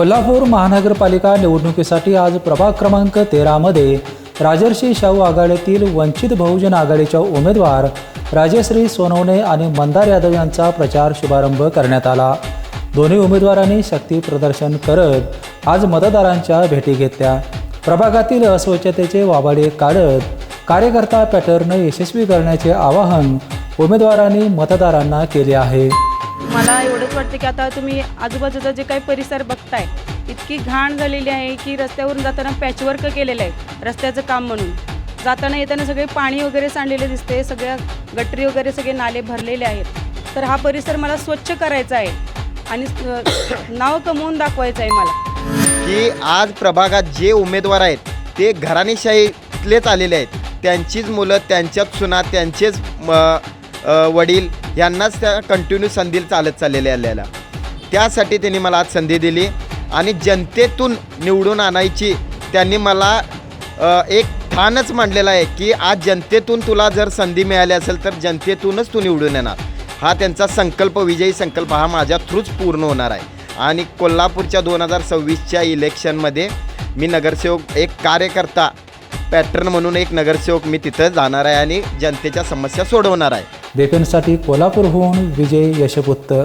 कोल्हापूर महानगरपालिका निवडणुकीसाठी आज प्रभाग क्रमांक 13 मध्ये राजर्षी शाहू आघाडीतील वंचित बहुजन आघाडीच्या उमेदवार राजश्री सोनवणे आणि मंदार यादव यांचा प्रचार शुभारंभ करण्यात आला। दोन्ही उमेदवारांनी शक्ती प्रदर्शन करत आज मतदारांच्या भेटी घेतल्या। प्रभागातील अस्वच्छतेचे वाबाडे काढत कार्यकर्ता पॅटर्न यशस्वी करण्याचे आवाहन उमेदवारांनी मतदारांना केले आहे। मला एवढंच वाटतं की आता तुम्ही आजूबाजूचा जे काही परिसर बघताय इतकी घाण झालेली आहे की रस्त्यावरून जाताना पॅचवर्क केलेलं आहे रस्त्याचं काम म्हणून। जाताना येताना सगळे पाणी वगैरे सांडलेले दिसते, सगळ्या गटरी वगैरे सगळे नाले भरलेले आहेत। तर हा परिसर मला स्वच्छ करायचा आहे आणि नाव कमवून दाखवायचं आहे मला की आज प्रभागात जे उमेदवार आहेत ते घराणेशाहीतलेच आलेले आहेत। त्यांचीच मुलं, त्यांच्याच सुना, त्यांचेच वडील यांनाच त्या कंटिन्यू संधी चालत चाललेले आलेल्या। त्यासाठी त्यांनी मला आज संधी दिली आणि जनतेतून निवडून आणायची त्यांनी मला एक ठाणच मांडलेला आहे की आज जनतेतून तुला जर संधी मिळाली असेल तर जनतेतूनच तू निवडून येणार। हा त्यांचा संकल्प, विजयी संकल्प हा माझ्या थ्रूच पूर्ण होणार आहे। आणि कोल्हापूरच्या 2026च्या इलेक्शनमध्ये मी नगरसेवक, एक कार्यकर्ता पॅटर्न म्हणून एक नगरसेवक मी तिथं जाणार आहे आणि जनतेच्या समस्या सोडवणार आहे। बेपनसाठी कोल्हापूरहून विजय यशपुत्र।